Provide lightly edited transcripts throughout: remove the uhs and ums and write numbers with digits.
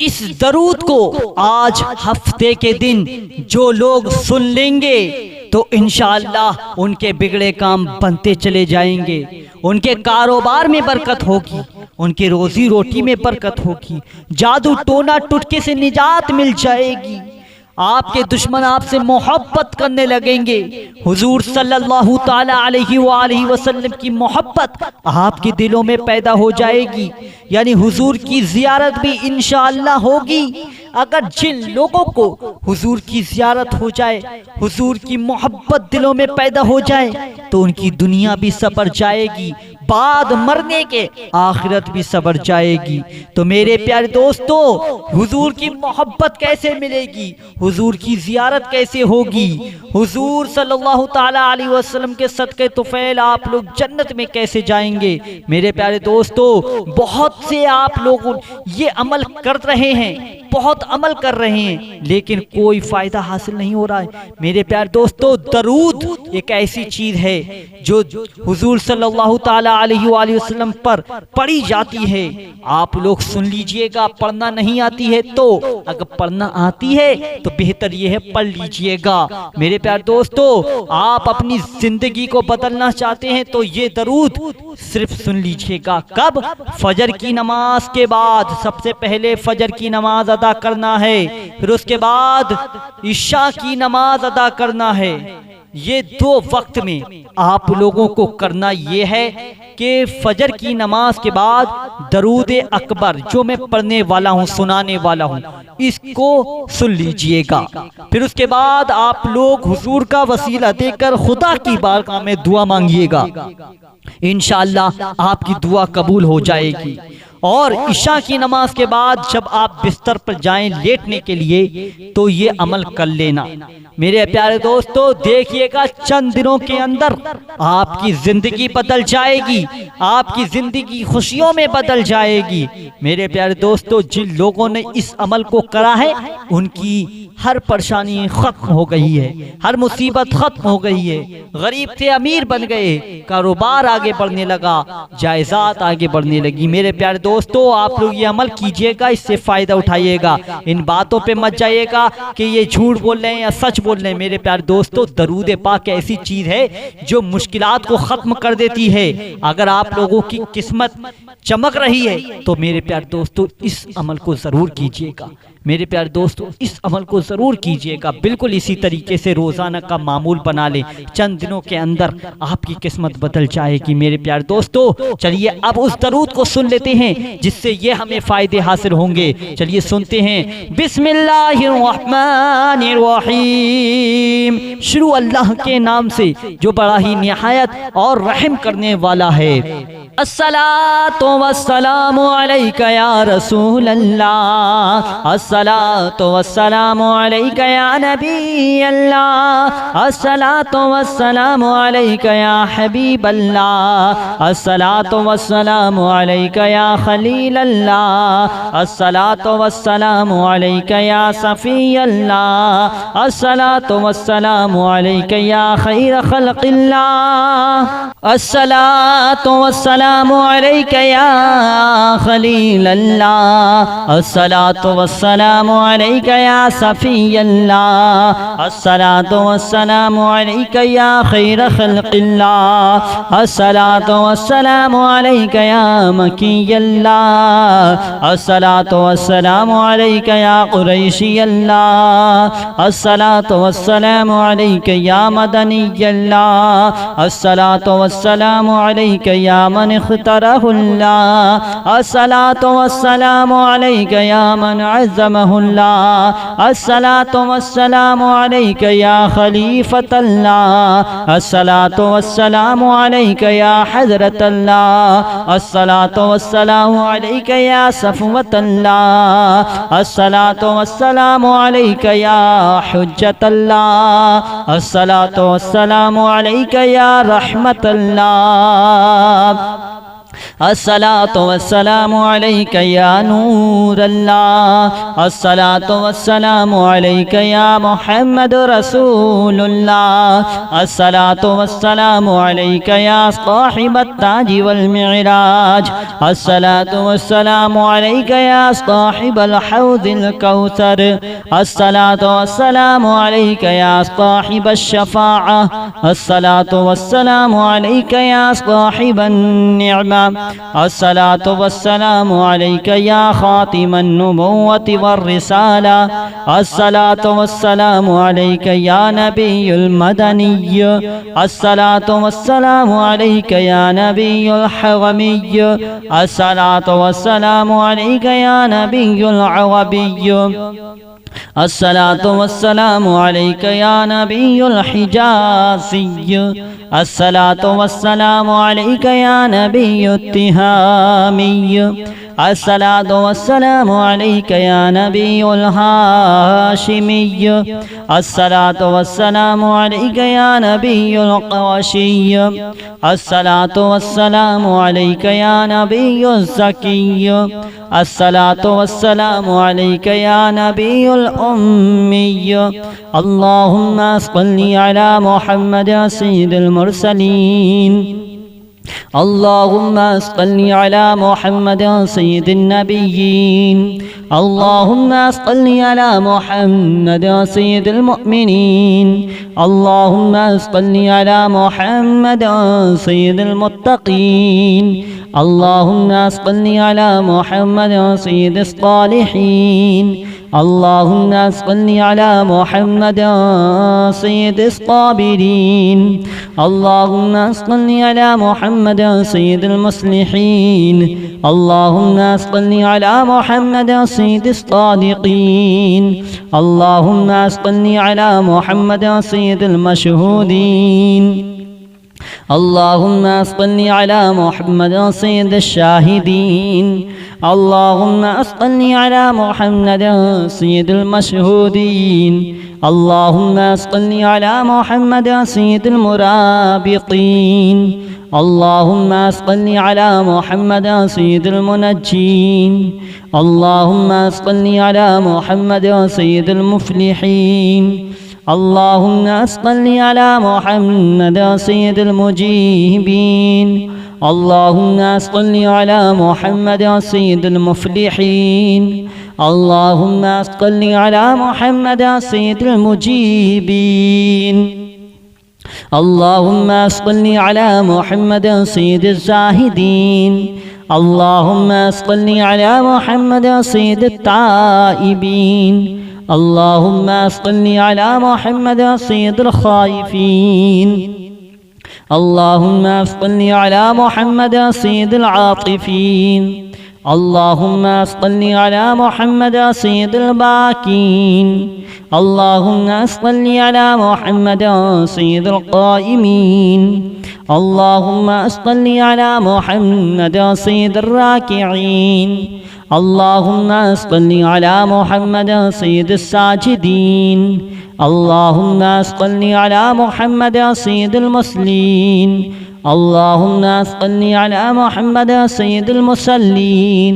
इस दरूद को आज हफ्ते के दिन जो लोग सुन लेंगे तो इंशाअल्लाह उनके बिगड़े काम बनते चले जाएंगे, उनके कारोबार में बरकत होगी, उनकी रोजी रोटी में बरकत होगी, जादू टोना टुटके से निजात मिल जाएगी, आपके दुश्मन आपसे मोहब्बत करने लगेंगे। हुजूर सल्लल्लाहु ताला अलैहि वसल्लम की मोहब्बत आपके दिलों में पैदा हो जाएगी, यानी हुजूर की जियारत भी इंशाअल्लाह होगी। अगर जिन लोगों को हुजूर की जियारत हो जाए, हुजूर की मोहब्बत दिलों में पैदा हो जाए तो उनकी दुनिया भी सबर जाएगी, बाद मरने के आखिरत भी सबर जाएगी। तो मेरे प्यारे दोस्तों, हुजूर की मोहब्बत कैसे मिलेगी, हुजूर की जियारत कैसे होगी, हुजूर सल्लल्लाहु ताला अलैहि वसल्लम के सदके तुफैल आप लोग जन्नत में कैसे जाएंगे। मेरे प्यारे दोस्तों, बहुत से आप लोग ये अमल कर रहे हैं, बहुत अमल कर रहे हैं, लेकिन कोई फायदा हासिल नहीं हो रहा है। मेरे प्यारे दोस्तों, दरूद एक ऐसी चीज है जो हुजूर सल्लल्लाहु ताला अलैहि वसल्लम पर पढ़ी जाती है। आप लोग सुन लीजिएगा, पढ़ना नहीं आती है तो, अगर पढ़ना आती है तो बेहतर ये है पढ़ लीजिएगा। मेरे प्यारे दोस्तों, आप अपनी जिंदगी को बदलना चाहते हैं तो ये दरूद सिर्फ सुन लीजिएगा। कब? फजर की नमाज के बाद। सबसे पहले फजर की नमाज अदा करना है, फिर उसके बाद इशा की नमाज अदा करना है। ये दो वक्त में आप लोगों को करना ये है कि फजर की नमाज के बाद दरूद अकबर जो मैं पढ़ने वाला हूँ, सुनाने वाला हूँ, इसको सुन लीजिएगा। फिर उसके बाद आप लोग हुजूर का वसीला देकर खुदा की बारगाह में दुआ मांगिएगा, इंशाअल्लाह आपकी दुआ कबूल हो जाएगी। और इशा की नमाज के बाद जब आप बिस्तर पर जाएं लेटने के लिए तो ये अमल कर लेना। मेरे प्यारे दोस्तों, देखिएगा चंद दिनों के अंदर आपकी जिंदगी बदल जाएगी, आपकी जिंदगी खुशियों में बदल जाएगी। मेरे प्यारे दोस्तों, जिन लोगों ने इस अमल को करा है उनकी हर परेशानी खत्म हो गई है, हर मुसीबत खत्म हो गई है, गरीब थे अमीर बन गए, कारोबार आगे बढ़ने लगा, जायदाद आगे बढ़ने लगी। मेरे प्यारे दोस्तों, आप लोग ये अमल कीजिएगा, इससे फायदा उठाइएगा। इन बातों पे मत जाइएगा कि ये झूठ बोल रहे हैं या सच बोल रहे हैं। मेरे प्यारे दोस्तों, दरूद पाक ऐसी चीज है जो मुश्किलात को खत्म कर देती है। अगर आप लोगों की किस्मत चमक रही है तो मेरे प्यारे दोस्तों इस अमल को जरूर कीजिएगा। मेरे प्यारे दोस्तों, इस अमल को जरूर कीजिएगा। बिल्कुल इसी तरीके से रोजाना का मामूल बना ले, चंद दिनों के अंदर आपकी किस्मत बदल जाएगी। मेरे प्यारे दोस्तों, चलिए अब उस दरूद को सुन लेते हैं जिससे ये हमें फायदे हासिल होंगे। चलिए सुनते हैं। बिस्मिल्लाहिर्रहमानिर्रहीम। शुरू अल्लाह के नाम से जो बड़ा ही निहायत और रहम करने वाला है। अस्सलातु वस्सलामु अलैका या रसूल अल्लाह, अस्सलातु वस्सलामु अलैका या नबी अल्लाह, अस्सलातु वस्सलामु अलैका या हबीब अल्लाह, अस्सलातु वस्सलामु अलैका या खलील अल्लाह, अस्सलातु वस्सलामु अलैका या सफी अल्लाह, अस्सलातु वस्सलामु अलैका या खैर खल्क़िल्लाह, अस्सलातु वस्सलामु अलैका या खलील अल्लाह, अस्सलातु वस्सलामु अलैका या सफी अल्लाह, अस्सलातु वस्सलामु अलैका या खैर खल्क़िल्लाह, अस्सलातु वस्सलामु अलैका या मकी अल्लाह, अस्सलातु वस्सलामु अलैका या कुरैशी अल्लाह, अस्सलातु वस्सलामु अलैका या मदनी अल्लाह, अस्सलातु वस्सलामु अलैका या मन इख्तरहुल्लाह, अस्सलातु वस्सलामु अलैका या मन अज़्ज़महुल्लाह, अस्सलातु वस्सलामु अलैका या खलीफतल्लाह, अस्सलातु वस्सलामु अलैका या हज़रतल्लाह, अस्सलातु वस्सलामु अलैका या सफ़वतल्लाह, अस्सलातु वस्सलामु अलैका या हुज्जतल्लाह, अस्सलातु वस्सलामु अलैका या रहमतल्लाह, अस्सलातु वस्सलामु अलैका या नूर अल्लाह, अस्सलातु वस्सलामु अलैका या मुहम्मद रसूलुल्लाह, अस्सलातु वस्सलामु अलैका या साहिबत ताज वल मिराज, अस्सलातु वस्सलामु अलैका या साहिबल हौदिल कौसर, अस्सलातु वस्सलामु अलैका या साहिबश शफाअ, अस्सलातु वस्सलामु अलैका या साहिबन निअमा, अस्सलातु वस्सलामु अलैका या खातिमन नुबुव्वति वर्रिसाला, अस्सलातु वस्सलामु अलैका या नबियुल मदनिय्य, अस्सलातु वस्सलामु अलैका या नबियुल हवमिय्य, अस्सलातु वस्सलामु अलैका या नबियुल अवबिय्य, अस्सलातु वस्सलामु अलैका या नबियुल हिजाज़िय्य, अस्सलातु वस्सलामु अलैका या नबियुत तिहामिय्य, अस्सलातु वस्सलामु अलैका या नबियुल हाशिमिय्य, अस्सलातु वस्सलामु अलैका या नबियुल क़वाशिय्य, अस्सलातु वस्सलामु अलैका या नबियुज़ ज़किय्य, अस्सलातु वस्सलामु अलैका या नबियुल उम्मिय्य, अल्लाहुम्मा सल्लि अला मुहम्मद सय्यिदिल मुरसलीन, अल्लाहुम्मा सल्लि अला मुहम्मद सय्यिदिन नबिय्यीन, अल्लाहुम्मा सल्लि अला मुहम्मद सय्यिदिल मुअमिनीन, अल्लाहुम्मा सल्लि अला मुहम्मद सय्यिदिल मुत्तक़ीन, अल्लाहुम्मा सल्लि अला मुहम्मद सय्यिदिस सालिहीन, अल्लाहुम्मा सल्लि अला मुहम्मद सय्यिदिस साबिरीन, अल्लाहुम्मा सल्लि अला मुहम्मद सय्यिदिल मुस्लिहीन, अल्लाहुम्मा सल्लि अला मुहम्मद सय्यिदिस सादिक़ीन, अल्लाहुम्मा सल्लि अला मुहम्मद सय्यिदिल मशहूदीन, अल्लाहुम्मा सल्लि अला मुहम्मद सय्यिदिश शाहिदीन, अल्लाहुम्मा सल्लि अला मुहम्मद सय्यिदिल मशहूदीन, अल्लाहुम्मा सल्लि अला मुहम्मद सय्यिदिल मुराबिक़ीन, अल्लाहुम्मा सल्लि अला मुहम्मद सय्यिदिल मुनज्जीन, अल्लाहुम्मा सल्लि अला मुहम्मद सय्यिदिल मुफ़्लिहीन, अल्लाहुम्मा सल्लि अला मुहम्मद सय्यिदिल मुजीबीन, अल्लाहुम्मा सल्लि अला मुहम्मद सय्यिदिल मुफ़्लिहीन, अल्लाहुम्मा सल्लि अला मुहम्मद सय्यिदिल मुजीबीन, अल्लाहुम्मा सल्लि अला मुहम्मद सय्यिदिज़ ज़ाहिदीन, अल्लाहुम्मा सल्लि अला मुहम्मद सय्यिदित ताइबीन, अल्लाहुम्मा सल्लि अला मुहम्मद सय्यिदिल खाइफीन, अल्लाहुम्मा सल्लि अला मुहम्मद सय्यिदिल आतिफीन, अल्लाहुम्मा सल्लि अला मुहम्मद सय्यिदिल बाकीन, अल्लाहुम्मा सल्लि अला मुहम्मद सय्यिदिल क़ाइमीन, अल्लाहुम्मा सल्लि अला मुहम्मद सय्यिदिर राकिईन, अल्लाहुम्मा सल्लि अला मुहम्मद सय्यिदिस साजिदीन, अल्लाहुम्मा सल्लि अला मुहम्मद सय्यिदिल मुसल्लीन, अल्लाहुम्मा सल्लि अला मुहम्मद सय्यिदिल मुसल्लीन,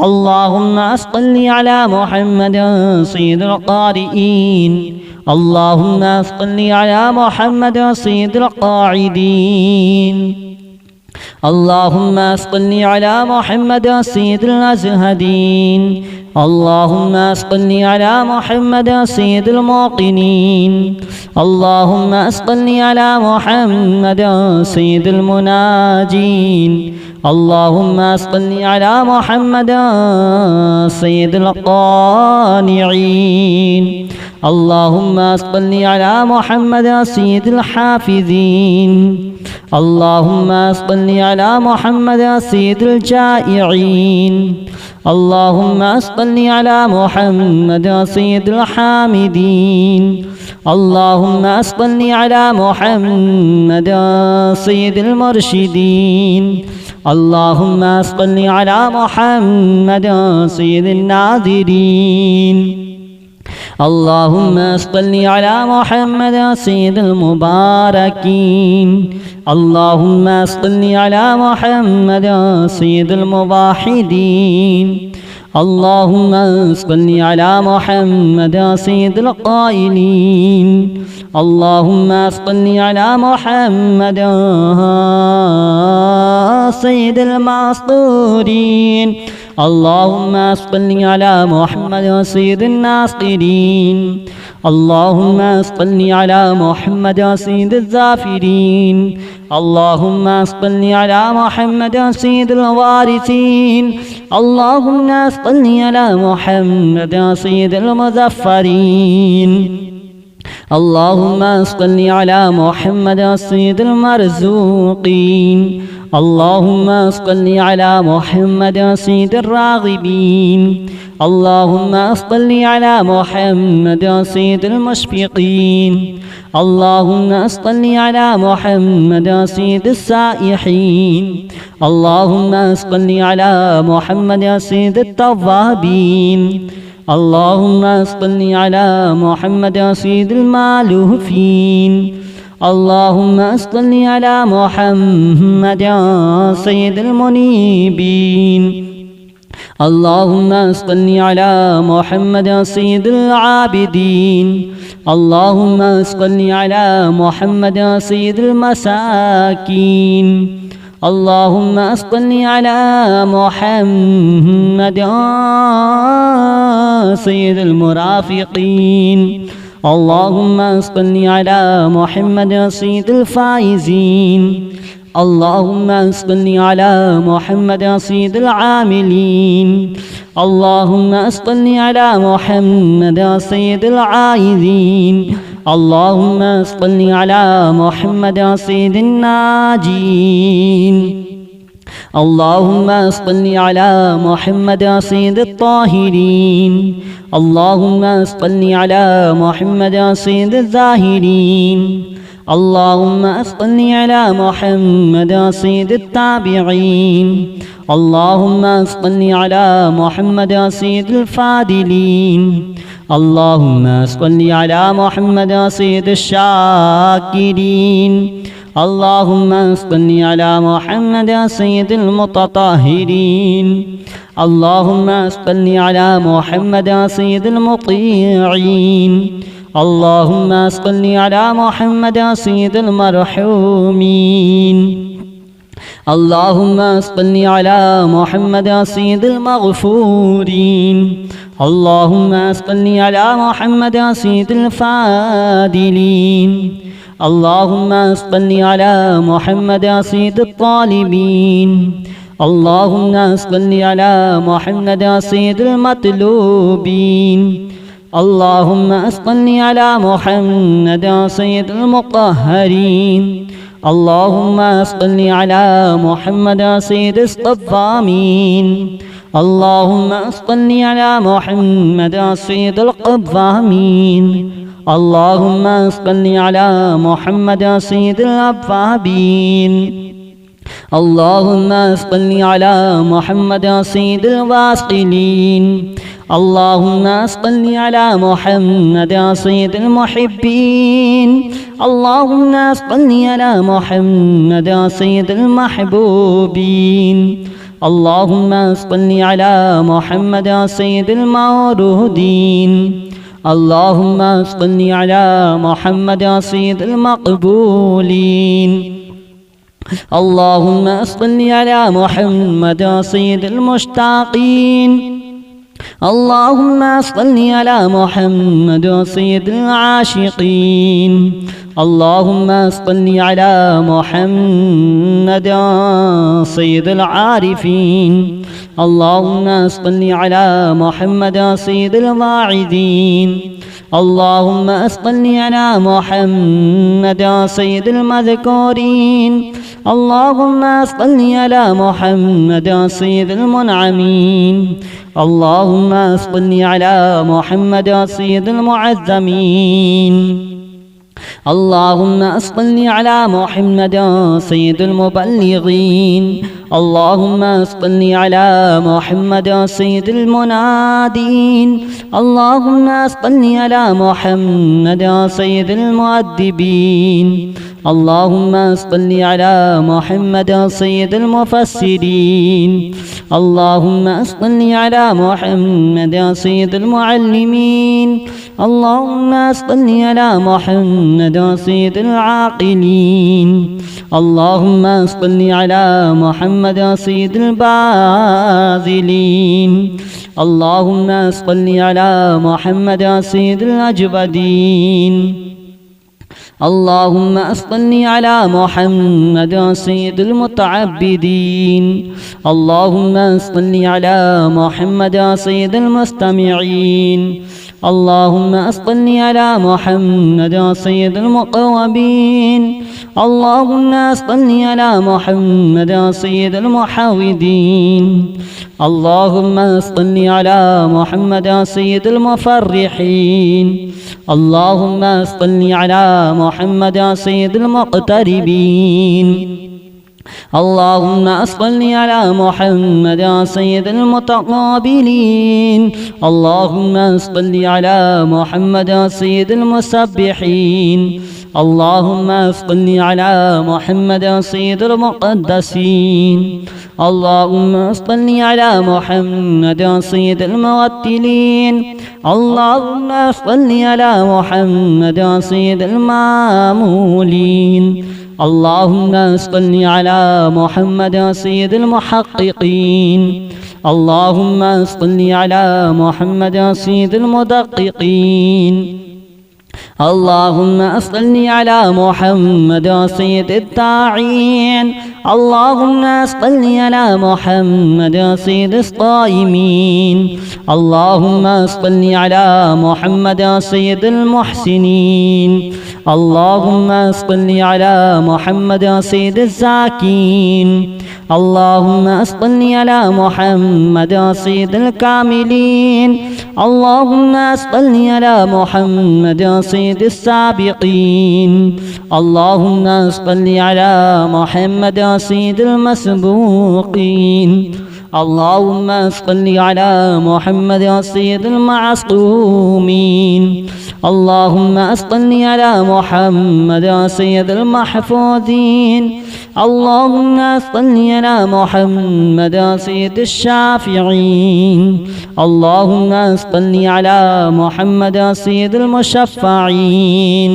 अल्लाहुम्मा सल्लि अला मुहम्मद सय्यिदिल क़ारिईन, अल्लाहुम्मा सल्लि अला मुहम्मद सय्यिदिल क़ाइदीन, अल्लाहुम्मा सल्लि अला मुहम्मद सय्यिदिल अज़हदीन, अल्लाहुम्मा सल्लि अला मुहम्मद सय्यिदिल मुक़िनीन, अल्लाहुम्मा सल्लि अला मुहम्मद सय्यिदिल मुनाजीन, अल्लाहुम्मा सल्लि अला मुहम्मद सय्यिदिल क़ानिईन, अल्लाहुम्मा सल्लि अला मुहम्मद सय्यिदिल हाफ़िज़ीन, अल्लाहुम्मा सल्लि अला मुहम्मद सय्यिदिल जाइईन, अल्लाहुम्मा सल्लि अला मुहम्मद सय्यिदिल हामिदीन, अल्लाहुम्मा सल्लि अला मुहम्मद सय्यिदिल मुरशिदीन, अल्लाहुम्मा सल्लि अला मुहम्मद सय्यिदिन नाज़िरीन, اللهم صل على محمد سيد المباركين. اللهم صل على محمد سيد الموحدين. اللهم صل على محمد سيد القائلين. اللهم صل على محمد سيد المسطورين. اللهم صل على محمد سيد الناصرين. اللهم صل على محمد سيد الزافرين. اللهم صل على محمد سيد الوارثين. اللهم صل على محمد سيد المظفرين. اللهم صل على محمد سيد المرزوقين. اللهم صل على محمد سيد الراغبين. اللهم صل على محمد سيد المشفقين. اللهم صل على محمد سيد السائحين. اللهم صل على محمد سيد التوابين. اللهم صل على محمد سيد المالوفين. اللهم صل على محمد سيد المنيبين. اللهم صل على محمد سيد العابدين. اللهم صل على محمد سيد المساكين. اللهم صل على محمد سيد المرافقين. اللهم صل على محمد سيد الفائزين. اللهم صل على محمد سيد العاملين. اللهم صل على محمد سيد العائذين. اللهم صل على محمد سيد الناجين. اللهم صل على محمد سيد الطاهرين. اللهم صل على محمد سيد الزاهرين. اللهم صل على محمد سيد التابعين. اللهم صل على محمد سيد الفاضلين. اللهم صل على محمد سيد الشاكرين. اللهم صل على محمد سيد المتطهرين. اللهم صل على محمد سيد المطيعين. اللهم صل على محمد سيد المرحومين. اللهم صل على محمد سيد المغفورين. اللهم صل على محمد سيد الفاضلين. اللهم صل على محمد سيد الطالبين. اللهم صل على محمد سيد المطلوبين. اللهم صل على محمد سيد المطهرين. اللهم صل على محمد سيد الصوامين. اللهم صل على محمد سيد القوامين. اللهم صل على محمد سيد الأوابين. اللهم صل على محمد سيد الواصلين. اللهم صل على محمد سيد المحبين. اللهم صل على محمد سيد المحبوبين. اللهم صل على محمد سيد المورودين. اللهم صل على محمد سيد المقبولين. اللهم صل على محمد سيد المشتاقين. اللهم صل على محمد سيد العاشقين. اللهم صل على محمد سيد العارفين. اللهم صل على محمد سيد الواعظين. اللهم صل على محمد سيد المذكورين. اللهم صل على محمد سيد المنعمين. اللهم صل على محمد سيد المعزمين. اللهم صل على محمد سيد المبلغين. اللهم صل على محمد سيد المنادين. اللهم صل على محمد سيد المؤدبين. اللهم صل على محمد سيد المفسرين. اللهم صل على محمد سيد المعلمين. اللهم صل على محمد سيد العاقلين. اللهم صل على محمد سيد الباذلين. اللهم صل على محمد سيد الأجبدين. اللهم صل على محمد سيد المتعبدين. اللهم صل على محمد سيد المستمعين. اللهم صل على محمد سيد المقربين. اللهم صل على محمد سيد المحاودين. اللهم صل على محمد سيد المفرحين. اللهم صل على محمد سيد المقتربين. اللهم صل على محمد سيد المتقابلين. اللهم صل على محمد سيد المسبحين. اللهم صل على محمد سيد المقدسين. اللهم صل على محمد سيد المرتلين. اللهم صل على محمد سيد المامولين. اللهم صل على محمد سيد المحققين. اللهم صل على محمد سيد المدققين. اللهم صل على محمد سيد الداعين. اللهم صل على محمد سيد الصائمين. اللهم صل على محمد سيد المحسنين. اللهم صل على محمد سيد الزاكين. اللهم صل على محمد سيد الكاملين. اللهم صل على محمد سيد السابقين. اللهم صل على محمد سيد المسبوقين. اللهم صل على محمد سيد المعصومين. اللهم صل على محمد سيد المحفوظين. اللهم صل على محمد سيد الشافعين. اللهم صل على محمد سيد المشفعين.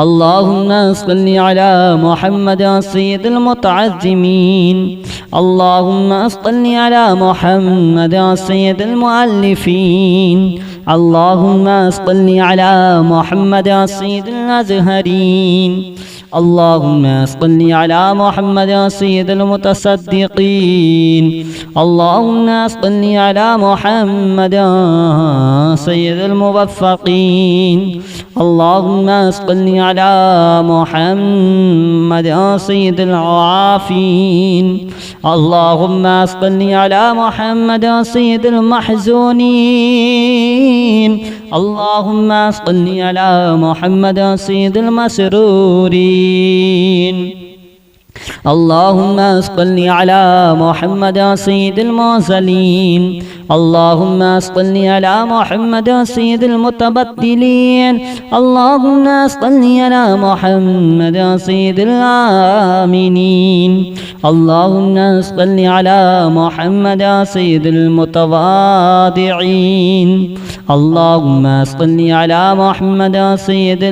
اللهم صل على محمد سيد المتعزمين. اللهم صل على محمد سيد المؤلفين. اللهم صل على محمد سيد الأزهرين. اللهم صل على محمد سيد المتصدقين. اللهم صل على محمد سيد الموفقين. اللهم صل على محمد سيد العافين. اللهم صل على محمد سيد المحزونين. اللهم صل على محمد سيد المسرورين. اللهم صل على محمد سيد المرسلين. اللهم صل على محمد سيد المتبدلين. اللهم صل على محمد سيد الآمنين. اللهم صل على محمد سيد المتواضعين. اللهم صل على محمد سيد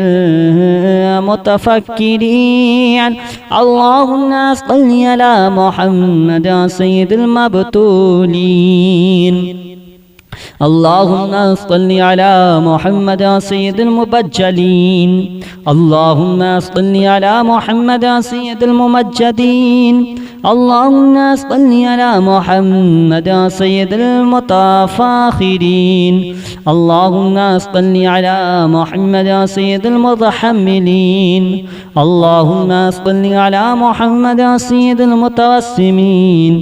المتفكرين. اللهم صل على محمد سيد المبتولين. اللهم صل على محمد سيد المبجلين. اللهم صل على محمد سيد الممجدين. اللهم صل على محمد سيد المتفاخرين. اللهم صل على محمد سيد المتحملين. اللهم صل على محمد سيد المتوسمين.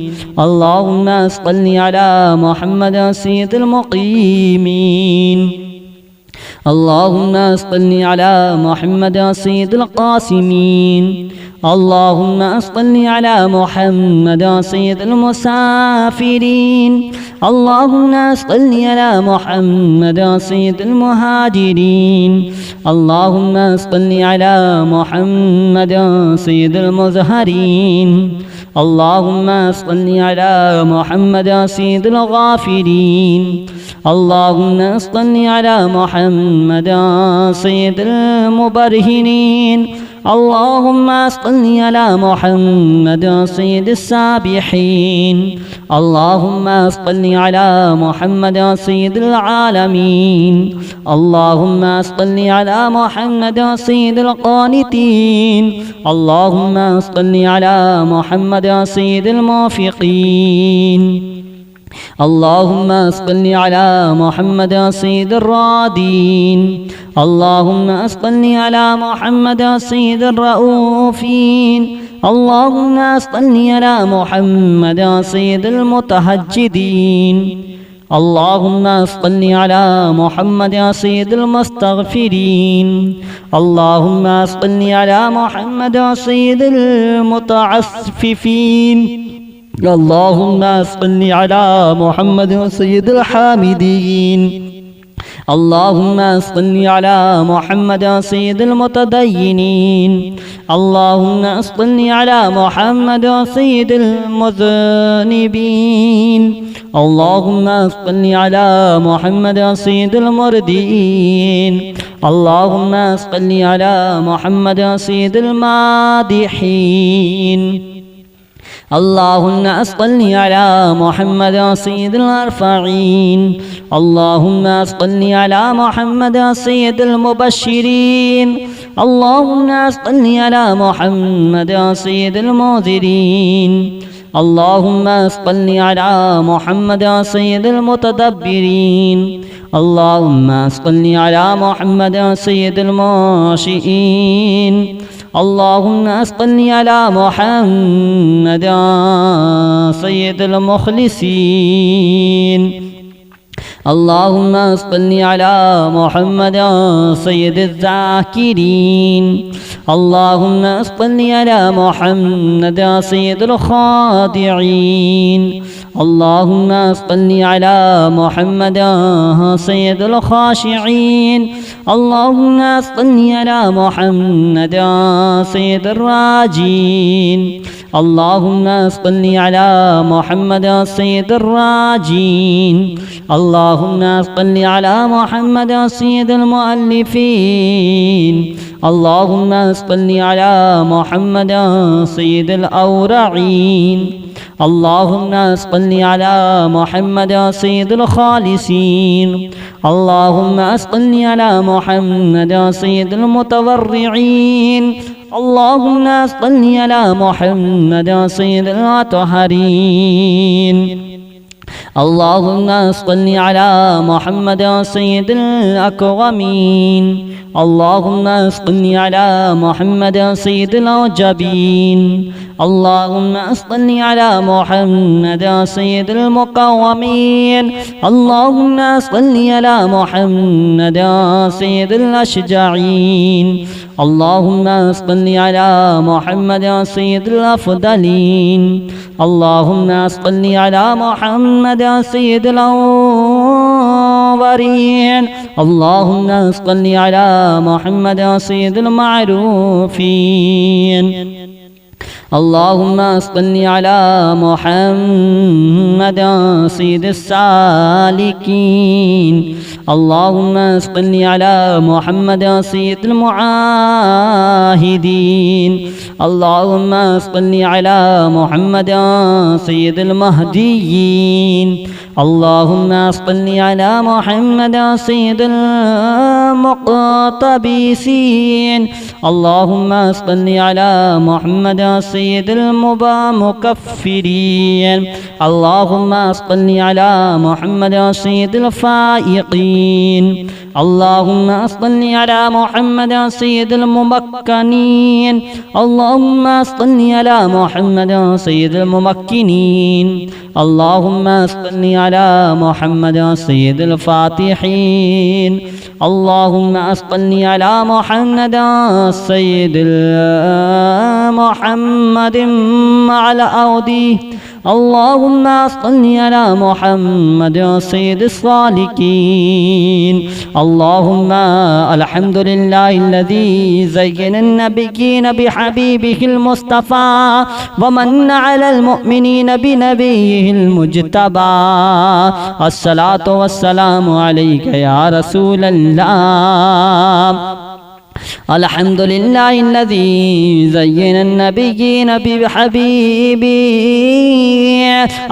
اللهم صل على محمد سيد المقيمين. اللهم صل على محمد سيد القاسمين اللهم صل على محمد سيد المسافرين اللهم صل على محمد سيد المهاجرين اللهم صل على محمد سيد المزهرين اللهم صل على محمد سيد الغافرين اللهم صل على محمد سيد المبرهنين اللهم صل على محمد سيد السابحين اللهم صل على محمد سيد العالمين اللهم صل على محمد سيد القانتين اللهم صل على محمد سيد الموفقين اللهم صل على محمد سيد الرادين اللهم صل على محمد سيد الرؤوفين اللهم صل على محمد سيد المتهجدين اللهم صل على محمد سيد المستغفرين اللهم صل على محمد سيد المتعففين اللهم صل على محمد سيد الحامدين اللهم صل على محمد سيد المتدينين اللهم صل على محمد سيد المذنبين اللهم صل على محمد سيد المردين اللهم صل على محمد سيد المادحين اللهم صل على محمد سيد الأرفعين اللهم صل على محمد سيد المبشرين اللهم صل على محمد سيد المنذرين اللهم صل على محمد سيد المتدبرين اللهم صل على محمد سيد الماشئين اللهم صل على محمد سيد المخلصين اللهم صل على محمد سيد الذاكرين اللهم صل على محمد سيد الخاضعين اللهم صل على محمد سيد الخاشعين اللهم صل على محمد سيد الراجين اللهم صل على محمد سيد الراجين اللهم صل على محمد سيد المؤلفين اللهم صل على محمد سيد الأورعين اللهم صل على محمد سيد الخالصين اللهم صل على محمد سيد المتورعين اللهم صل على محمد سيد الأطهرين اللهم صل على محمد سيد الأكرمين اللهم صل على محمد سيد الأوجبين اللهم صل على محمد سيد المقومين اللهم صل على محمد سيد الأشجعين اللهم صل على محمد سيد الأفضلين اللهم صل على محمد سيد الأولين اللهم صل على محمد سيد المعروفين اللهم صل على محمد سيد السالكين اللهم صل على محمد سيد المعاهدين اللهم صل على محمد سيد المهديين اللهم صل على محمد سيد المقتبسين اللهم صل على محمد سيد المكفرين اللهم صل على محمد سيد الفائقين اللهم صل على محمد سيد الممكنين اللهم صل على محمد سيد الممكنين اللهم صل على محمد سيد الفاتحين اللهم صل على محمد سيد محمد مع الأودي اللهم صل على محمد سيد الصالحين اللهم الحمد لله الذي زين النبيين بحبيبه المصطفى ومن على المؤمنين بنبيه المجتبى الصلاة والسلام عليك يا رسول الله الحمد لله الذي زين النبيين بحبيبه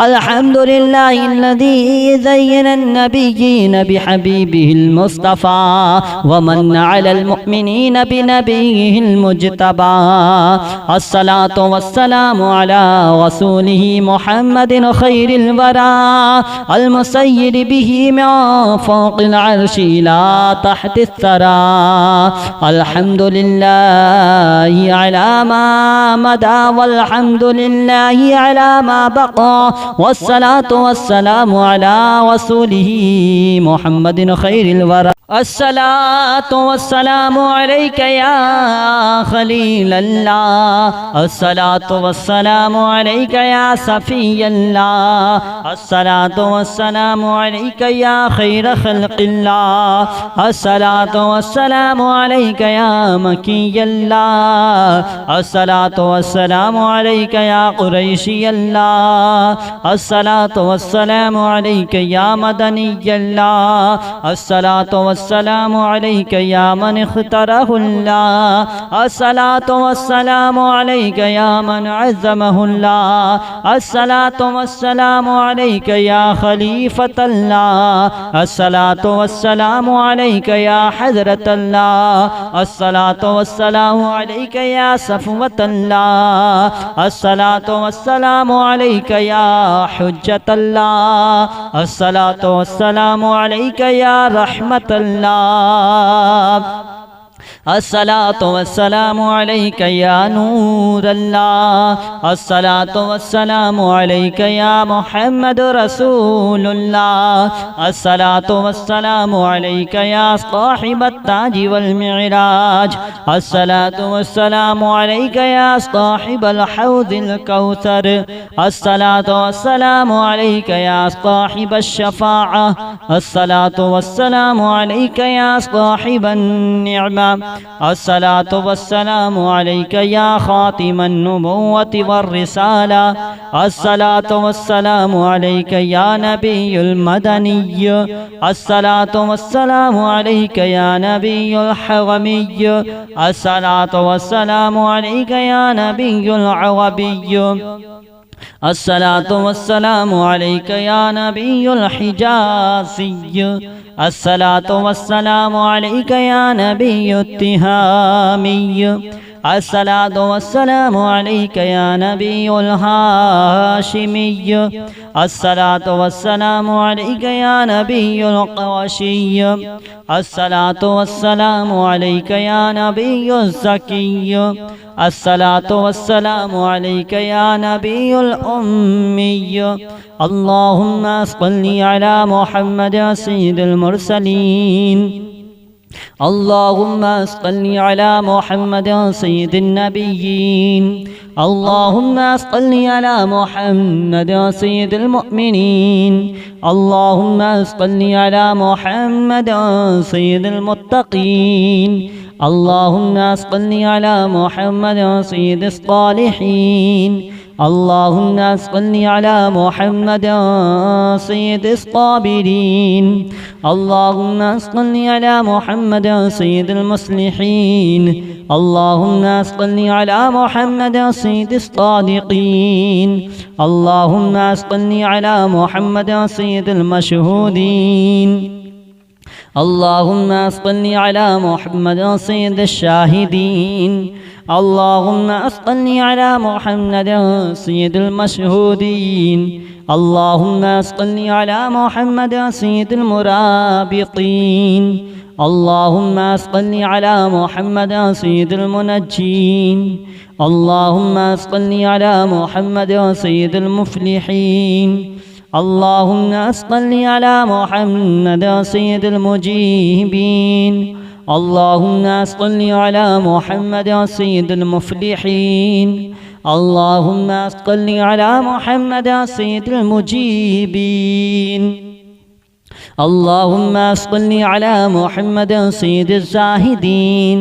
الحمد لله الذي زين النبيين بحبيبه المصطفى ومن على المؤمنين بنبيه المجتبى الصلاة والسلام على رسوله محمد خير الورى المسير به من فوق العرش إلى تحت الثرى الحمد لله على ما مدى والحمد لله على ما بقى والصلاة والسلام على رسوله محمد خير الورى الصلاة والسلام عليك يا خليل الله الصلاة والسلام عليك يا صفي الله الصلاة والسلام عليك يا خير خلق الله الصلاة والسلام عليك يا مكي الله الصلاة والسلام عليك يا قريشي الله الصلاة والسلام عليك يا مدني الله الصلاة والسلام عليك يا من اختاره الله الصلاة والسلام عليك يا من عزمه الله الصلاة والسلام عليك يا خليفة الله الصلاة والسلام عليك يا حضرة الله الصلاة والسلام عليك يا صفوة الله الصلاة والسلام عليك يا حجة الله الصلاة والسلام عليك يا رحمة الله الصلاة والسلام عليك يا نور الله الصلاة والسلام عليك يا محمد رسول الله الصلاة والسلام عليك يا صاحب التاج والمعراج الصلاة والسلام عليك يا صاحب الحوض الكوثر الصلاة والسلام عليك يا صاحب الشفاعة الصلاة والسلام عليك يا صاحب النعمة الصلاة والسلام عليك يا خاتم النبوة والرسالة الصلاة والسلام عليك يا نبي المدني الصلاة والسلام عليك يا نبي الحرمي الصلاة والسلام عليك يا نبي العربي الصلاة والسلام عليك يا نبي الحجازي الصلاة والسلام عليك يا نبي التهامي الصلاة والسلام عليك يا نبي الهاشمي الصلاة والسلام عليك يا نبي القرشي الصلاة والسلام عليك يا نبي الزكي الصلاة والسلام عليك يا نبي الأمي اللهم صل على محمد سيد المرسلين اللهم صل على محمد سيد النبيين اللهم صل على محمد سيد المؤمنين اللهم صل على محمد سيد المتقين اللهم صل على محمد سيد الصالحين اللهم صل على محمد سيد الصابرين اللهم صل على محمد سيد المصلحين اللهم صل على محمد سيد الصادقين اللهم صل على محمد سيد المشهودين اللهم صل على محمد سيد الشاهدين. اللهم صل على محمد سيد المشهودين. اللهم صل على محمد سيد المرابطين. اللهم صل على محمد سيد المنجين. اللهم صل على محمد سيد المفلحين. اللهم صل على محمد سيد المجيبين. اللهم صل على محمد سيد المفلحين. اللهم صل على محمد سيد المجيبين. اللهم صل على محمد سيد الزاهدين.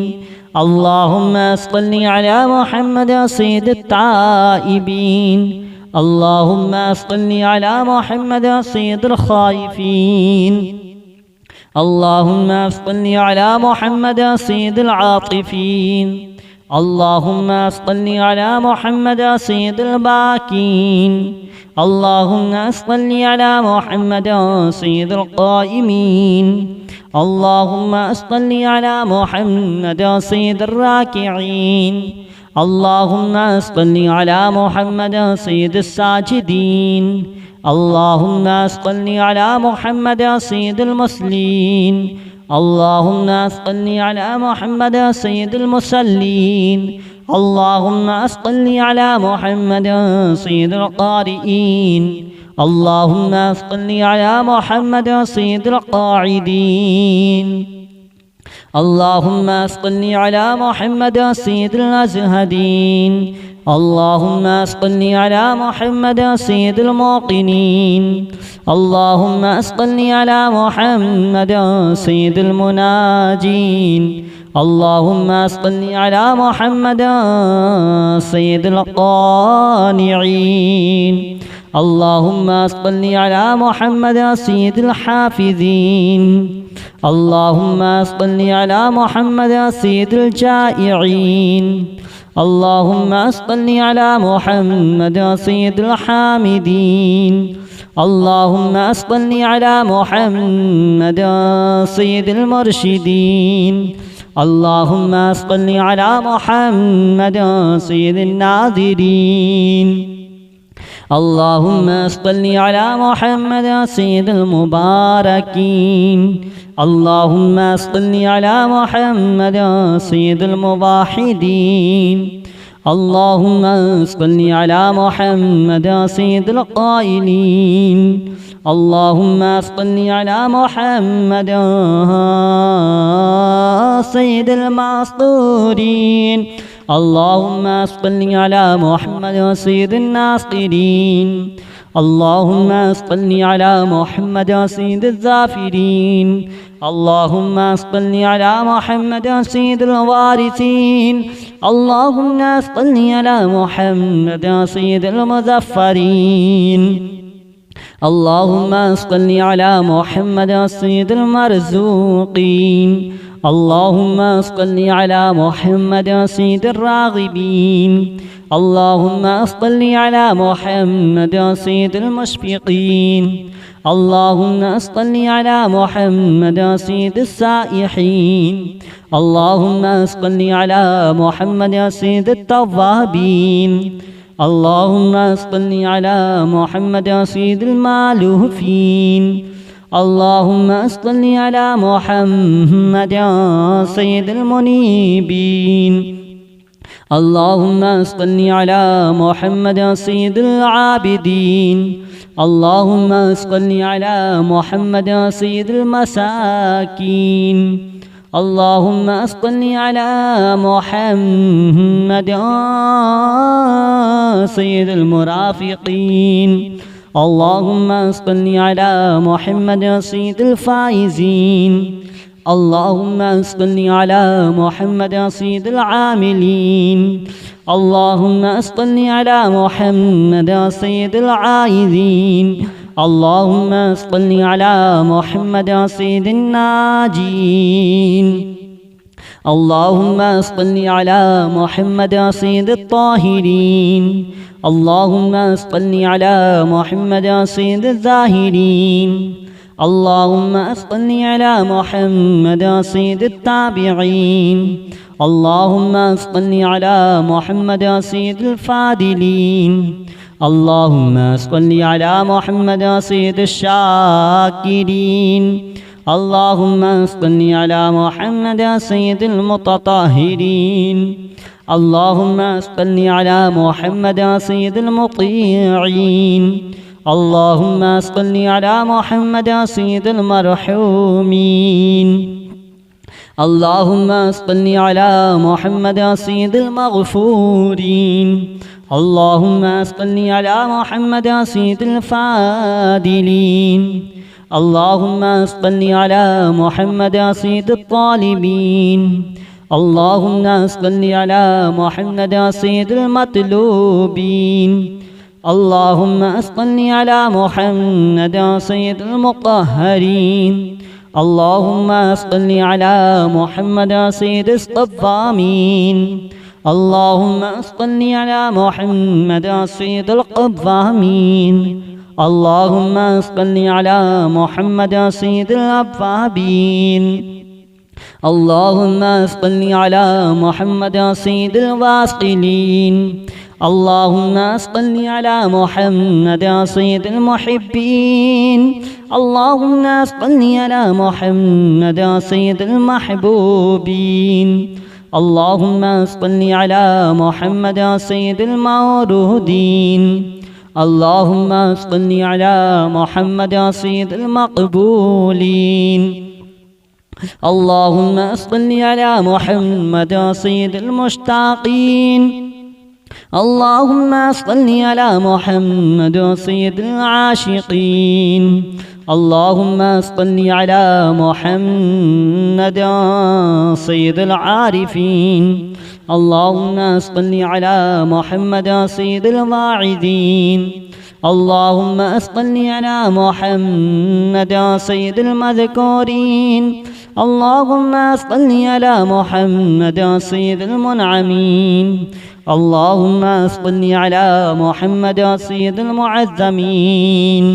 اللهم صل على محمد سيد التائبين. اللهم صل على محمد سيد الخائفين. اللهم صل على محمد سيد العاطفين. اللهم صل على محمد سيد الباكين. اللهم صل على محمد سيد القائمين. اللهم صل على محمد سيد الراكعين. اللهم صل على محمد سيد الساجدين. اللهم صل على محمد سيد المصلين. اللهم صل على محمد سيد المصلين. اللهم صل على محمد سيد القارئين. اللهم صل على محمد سيد القاعدين. اللهم صل على محمد سيد الأزهدين. اللهم صل على محمد سيد الموقنين. اللهم صل على محمد سيد المناجين. اللهم صل على محمد سيد القانعين. اللهم صل على محمد سيد الحافظين. اللهم صل على محمد سيد الجائعين. اللهم صل على محمد سيد الحامدين. اللهم صل على محمد سيد المرشدين. اللهم صل على محمد سيد الناذرين. اللهم صل على محمد سيد المباركين. اللهم صل على محمد سيد الموحدين. اللهم صل على محمد سيد القائلين. اللهم صل على محمد سيد المعصورين. اللهم صل على محمد سيد الناصرين. اللهم صل على محمد سيد الظافرين. اللهم صل على محمد سيد الوارثين. اللهم صل على محمد سيد المظفرين. اللهم صل على محمد سيد المرزوقين. اللهم صل على محمد سيد الراغبين. اللهم صل على محمد سيد المشفقين. اللهم صل على محمد سيد السائحين. اللهم صل على محمد سيد التوابين. اللهم صل على محمد سيد المالوفين. اللهم صل على محمد سيد المنيبين. اللهم صل على محمد سيد العابدين. اللهم صل على محمد سيد المساكين. اللهم صل على محمد سيد المرافقين. اللهم صل على محمد سيد الفائزين. اللهم صل على محمد سيد العاملين. اللهم صل على محمد سيد العائذين. اللهم صل على محمد سيد الناجين. اللهم صل على محمد سيد الطاهرين. اللهم صل على محمد سيد الزاهرين. اللهم صل على محمد سيد التابعين. اللهم صل على محمد سيد الفاضلين. اللهم صل على محمد سيد الشاكرين. اللهم صل على محمد سيد المتطهرين. اللهم صل على محمد سيد المطيعين. اللهم صل على محمد سيد المرحومين. اللهم صل على محمد سيد المغفورين. اللهم صل على محمد سيد الفاضلين. اللهم صل على محمد سيد الطالبين. اللهم صل على محمد سيد المطلوبين. اللهم صل على محمد سيد المطهرين. اللهم صل على محمد سيد الصوامين. اللهم صل على محمد سيد القوامين. اللهم صل على محمد سيد الأوابين. اللهم صل على محمد سيد الواصلين. اللهم صل على محمد سيد المحبين. اللهم صل على محمد سيد المحبوبين. اللهم صل على محمد سيد المورودين. اللهم صل على محمد سيد المقبولين. اللهم صل على محمد سيد المشتاقين. اللهم صل على محمد سيد العاشقين. اللهم صل على محمد سيد العارفين. اللهم صل على محمد سيد الواعظين. اللهم صل على محمد سيد المذكورين. اللهم صل على محمد سيد المنعمين. اللهم صل على محمد سيد المعظمين.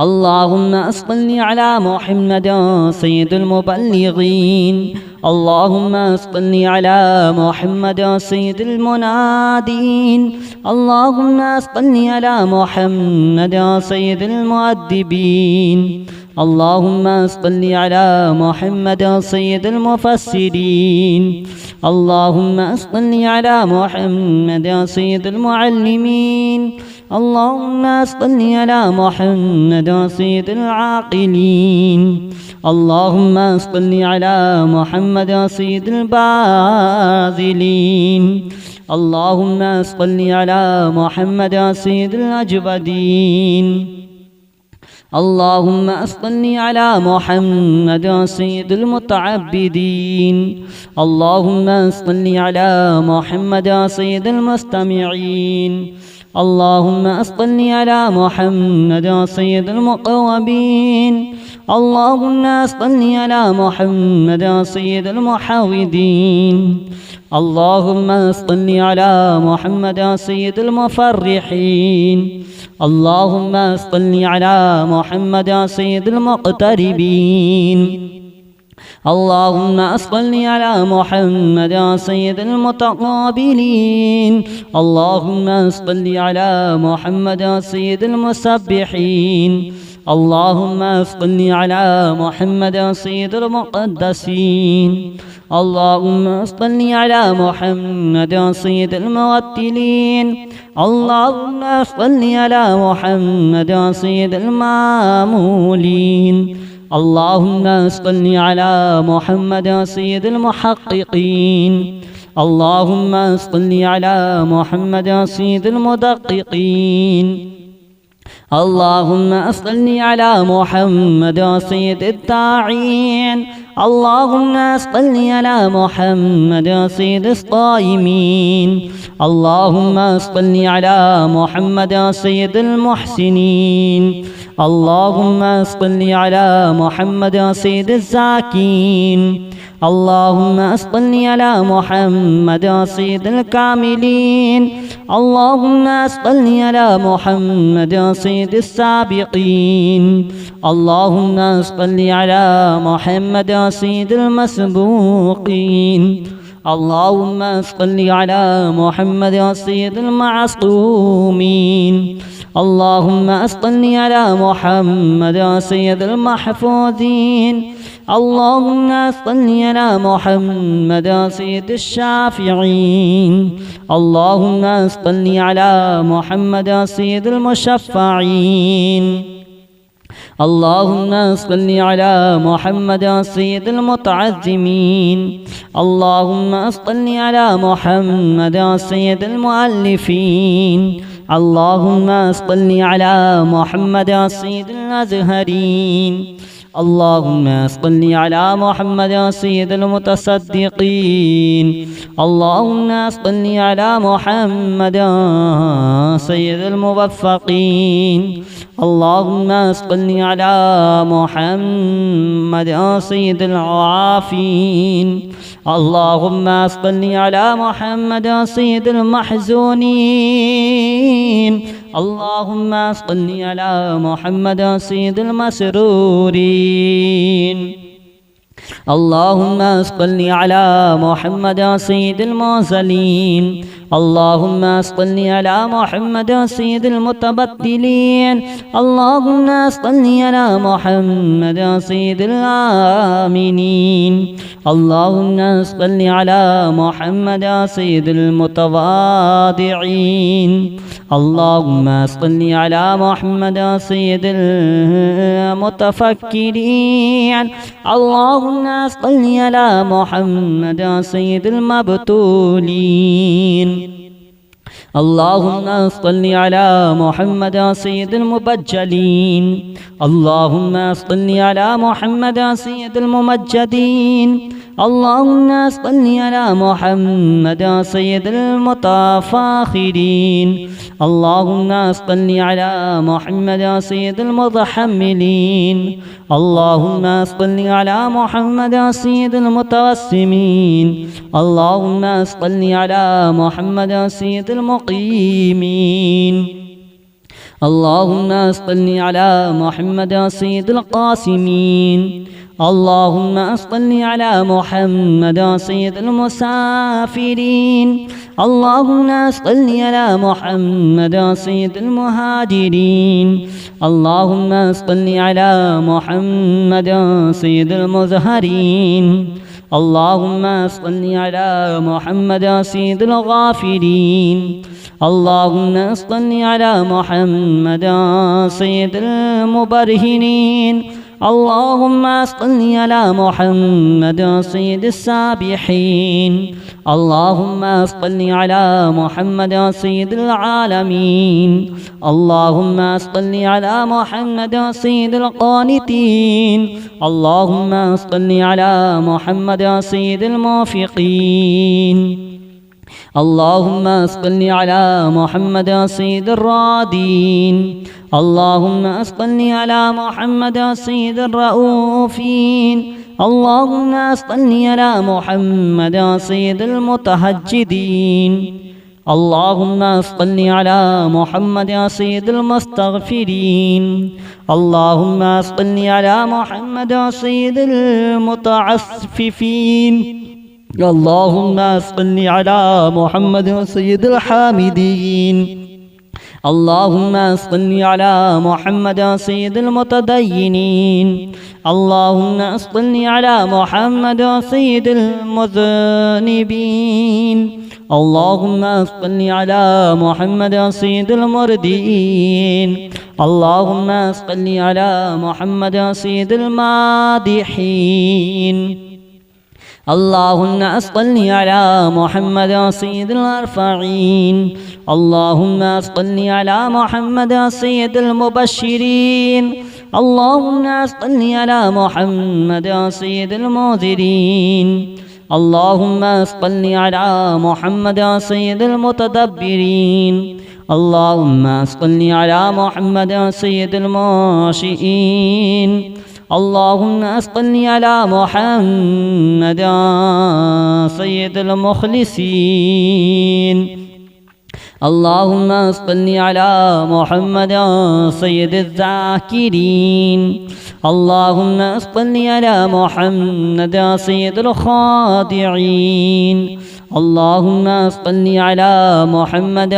اللهم صل على محمد سيد المبلغين. اللهم صل على محمد سيد المنادين. اللهم صل على محمد سيد المؤدبين. اللهم صل على محمد سيد المفسرين. اللهم صل على محمد سيد المعلمين. اللهم صل على محمد سيد العاقلين. اللهم صل على محمد سيد الباذلين. اللهم صل على محمد سيد الأجودين. اللهم صل على محمد سيد المتعبدين. اللهم صل على محمد سيد المستمعين. اللهم صل على محمد سيد المقومين. اللهم صل على محمد سيد المحاوذين. اللهم صل على محمد سيد المفرحين. اللهم صل على محمد سيد المقتربين. اللهم صل على محمد سيد المتقابلين. اللهم صل على محمد سيد المسبحين. اللهم صل على محمد سيد المقدسين. اللهم صل على محمد سيد الموتلين. اللهم صل على محمد سيد المامولين. اللهم صل على محمد سيد المحققين. اللهم صل على محمد سيد المدققين. اللهم صل على محمد سيد الداعين. اللهم صل على محمد سيد الصائمين. اللهم صل على محمد سيد المحسنين. اللهم صل على محمد سيد الزاكين. اللهم صل على محمد سيد الكاملين اللهم صل على محمد سيد السابقين اللهم صل على محمد سيد المسبوقين اللهم صل على محمد سيد المعصومين اللهم صل على محمد سيد المحفوظين اللهم صل على محمد سيد الشافعين اللهم صل على محمد سيد المشفعين اللهم صل على محمد سيد المتعظمين اللهم صل على محمد سيد المؤلفين اللهم صل على محمد سيد الأزهرين اللهم صل على محمد سيد المتصدقين اللهم صل على محمد سيد الموفقين اللهم صل على محمد سيد العافين اللهم صل على محمد سيد المحزونين اللهم صل على محمد سيد المسرورين اللهم صل على محمد سيد المرسلين اللهم صل على محمد سيد المتبدلين اللهم صل على محمد سيد الآمنين اللهم صل على محمد سيد المتواضعين اللهم صل على محمد سيد المتفكرين اللهم صل على محمد سيد المبتولين اللهم صل على محمد سيد المبجلين اللهم صل على محمد سيد الممجدين اللهم صل على محمد سيد المتفاخرين اللهم صل على محمد سيد المتحملين اللهم صل على محمد سيد المتوسمين اللهم صل على محمد سيد المقيمين اللهم صل على محمد سيد القاسمين اللهم صل على محمد سيد المسافرين اللهم صل على محمد سيد المهاجرين اللهم صل على محمد سيد المزهرين اللهم صل على محمد سيد الغافرين اللهم صل على محمد سيد المبرهنين اللهم صل على محمد سيد السابحين اللهم صل على محمد سيد العالمين اللهم صل على محمد سيد القانتين اللهم صل على محمد سيد الموفقين اللهم صل على محمد سيد الرادين اللهم صل على محمد سيد الرؤوفين اللهم صل على محمد سيد المتهجدين اللهم صل على محمد سيد المستغفرين اللهم صل على محمد سيد المتعففين اللهم صل على محمد سيد الحامدين اللهم صل على محمد سيد المتدينين اللهم صل على محمد سيد المذنبين اللهم صل على محمد سيد المردين اللهم صل على محمد سيد المادحين اللهم صل على محمد سيد الأرفعين اللهم صل على محمد سيد المبشرين اللهم صل على محمد سيد المنذرين اللهم صل على محمد سيد المتدبرين اللهم صل على محمد سيد الماشئين اللهم صل على محمد سيد المخلصين. اللهم صل على محمد سيد الذاكرين. اللهم صل على محمد سيد الخاضعين. اللهم صل على محمد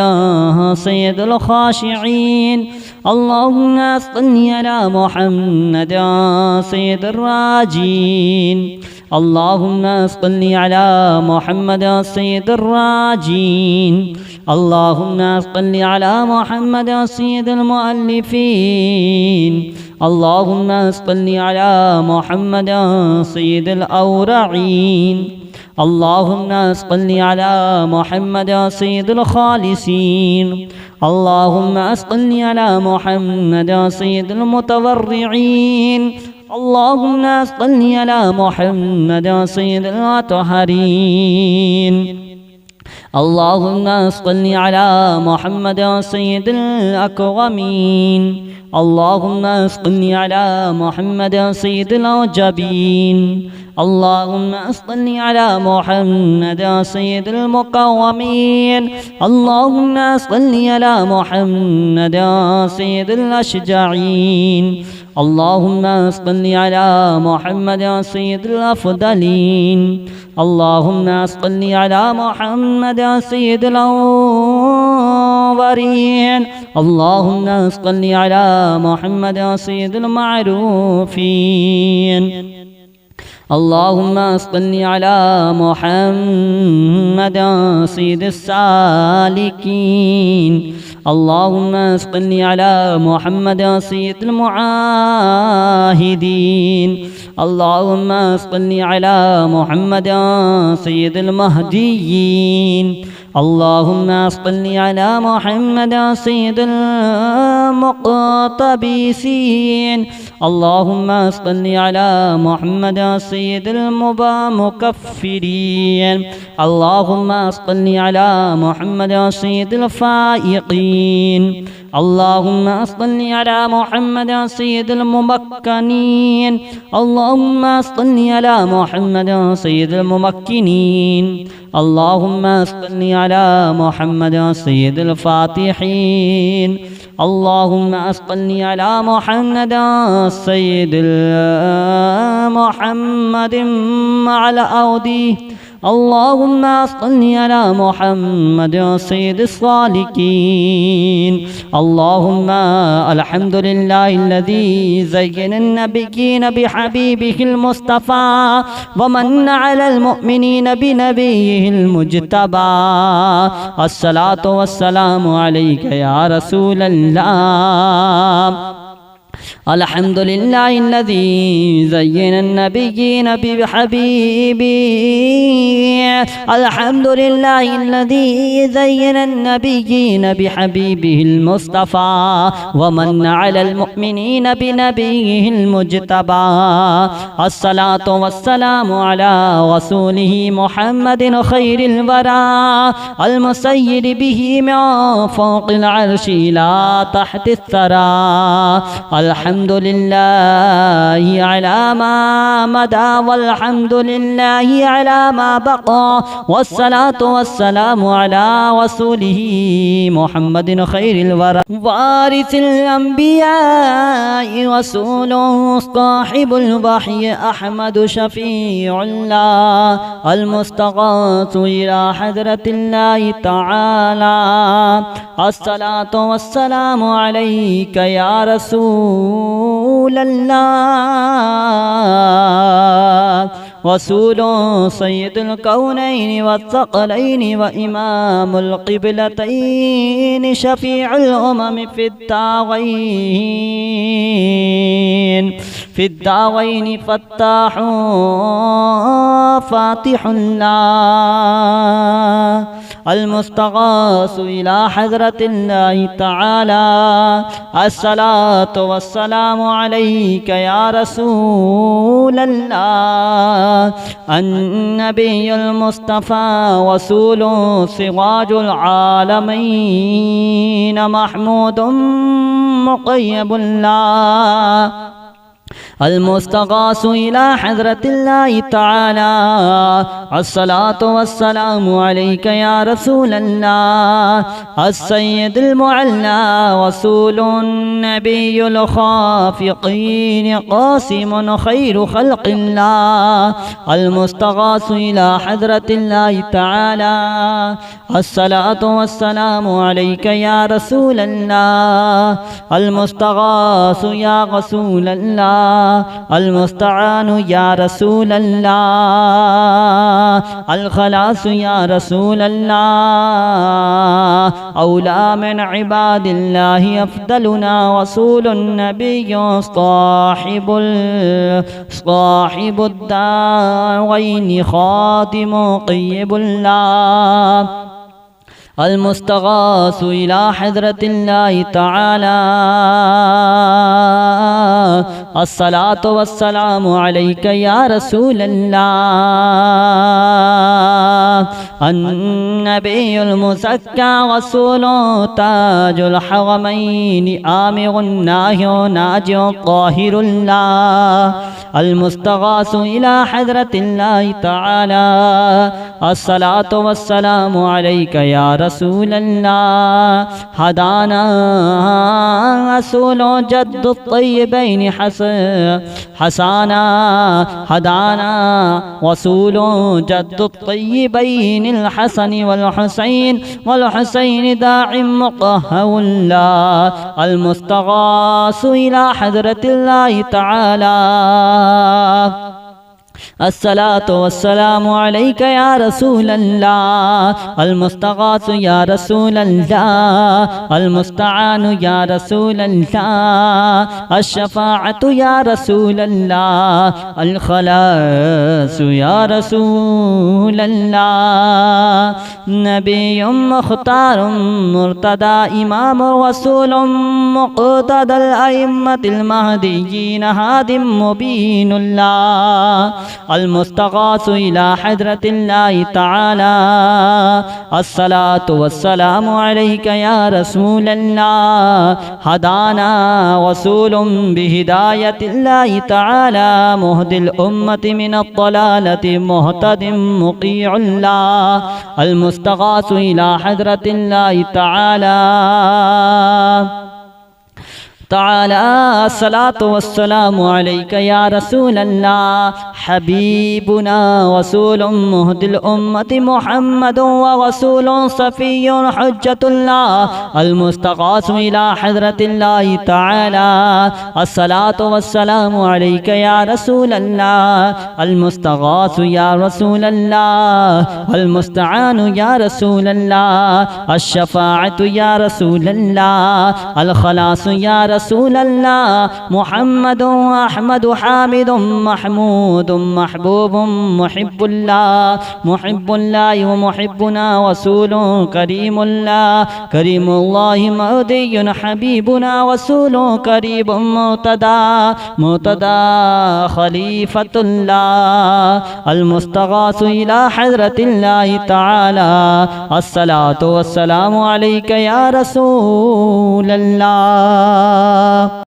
سيد الخاشعين. اللهم صل على محمد سيد الراجين. اللهم صل على محمد سيد الراجين. اللهم صل على محمد سيد المؤلفين. اللهم صل على محمد سيد الأورعين. اللهم صل على محمد سيد الخالصين. اللهم صل على محمد سيد المتورعين. اللهم صل على محمد سيد الأطهرين. اللهم صل على محمد سيد الأكرمين. اللهم صل على محمد سيد الأوجبين. اللهم صل على محمد سيد المقومين. اللهم صل على محمد سيد الأشجعين. اللهم صل على محمد سيد الأفضلين. اللهم صل على محمد سيد الأولين. اللهم صل على محمد سيد المعروفين. اللهم صل على محمد سيد السالكين. اللهم صل على محمد سيد المعاهدين. اللهم صل على محمد سيد المهديين. اللهم صل على محمد سيد المقتبسين. اللهم صل على محمد سيد المكفرين. اللهم صل على محمد سيد الفائقين. اللهم صل على محمد سيد الممكنين. اللهم صل على محمد سيد الممكنين. اللهم صل على محمد سيد الفاتحين. اللهم صل على محمد سيد محمد مع الأودي. اللهم صل على محمد سيد الصالحين. اللهم الحمد لله الذي زين النبيين بحبيبه المصطفى ومن على المؤمنين بنبيه المجتبى. الصلاة والسلام عليك يا رسول الله. الحمد لله الذي زين النبيين بحبيبه. الحمد لله الذي زين النبيين بحبيبه المصطفى ومن على المؤمنين بنبيه المجتبى. الصلاة والسلام على رسوله محمد خير الورى المسير به من فوق العرش إلى تحت الثرى. الحمد لله على ما مدى والحمد لله على ما بقى والصلاة والسلام على رسوله محمد خير الورى وارث الأنبياء رسول صاحب الوحي أحمد شفيع الله المستغاث إلى حضرة الله تعالى. الصلاة والسلام عليك يا رسول الله. رسول سيد الكونين والثقلين وإمام القبلتين شفيع الأمم في الدارين فتاح فاتح الله المستغاث إلى حضرة الله تعالى. الصلاة والسلام عليك يا رسول الله. النبي المصطفى رسول سراج العالمين محمود مقيب الله. المستغاث إلى حضرة الله تعالى الصلاة والسلام عليك يا رسول الله السيد المعلى رسول النبي الخافقين قاسم خير خلق الله المستغاث إلى حضرة الله تعالى الصلاة والسلام عليك يا رسول الله المستغاث يا رسول الله المستعان يا رسول الله الخلاص يا رسول الله أولى من عباد الله أفضلنا رسول النبي صاحب الدارين خاتم طيب الله المستغاث إلى حضرة الله تعالى الصلاة والسلام عليك يا رسول الله النبي المزكى رسول تاج الحرمين آمر الناهي ناجي طاهر الله المستغاث إلى حضرة الله تعالى الصلاة والسلام عليك يا رسول الله هدانا رسول جد الطيبين حسانا هدانا رسول جد الطيبين الحسن والحسين داع مطهر الله المستغاث إلى حضرة الله تعالى الصلاة والسلام عليك يا رسول الله المستغاث يا رسول الله المستعان يا رسول الله الشفاعة يا رسول الله الخلاص يا رسول الله نبي مختار مرتدى إمام رسول مقتدى الأئمة المهديين هاد مبين الله المستغاث إلى حضرة الله تعالى الصلاة والسلام عليك يا رسول الله هدانا رسول بهداية الله تعالى مهدي الأمة من الضلالة مهتد مطيع الله المستغاث إلى حضرة الله تعالى الصلاة والسلام عليك يا رسول الله حبيبنا رسول مهدي الأمة محمد ورسول صفي حجة الله المستغاث إلى حضرة الله تعالى الصلاة والسلام عليك يا رسول الله المستغاث يا رسول الله المستعان يا رسول الله الشفاعة يا رسول الله الخلاص يا رسول الله محمد أحمد حامد محمود محبوب محب الله ومحبنا رسول كريم الله مهدي حبيبنا رسول قريب مرتدى خليفة الله المستغاث إلى حضرة الله تعالى الصلاة والسلام عليك يا رسول الله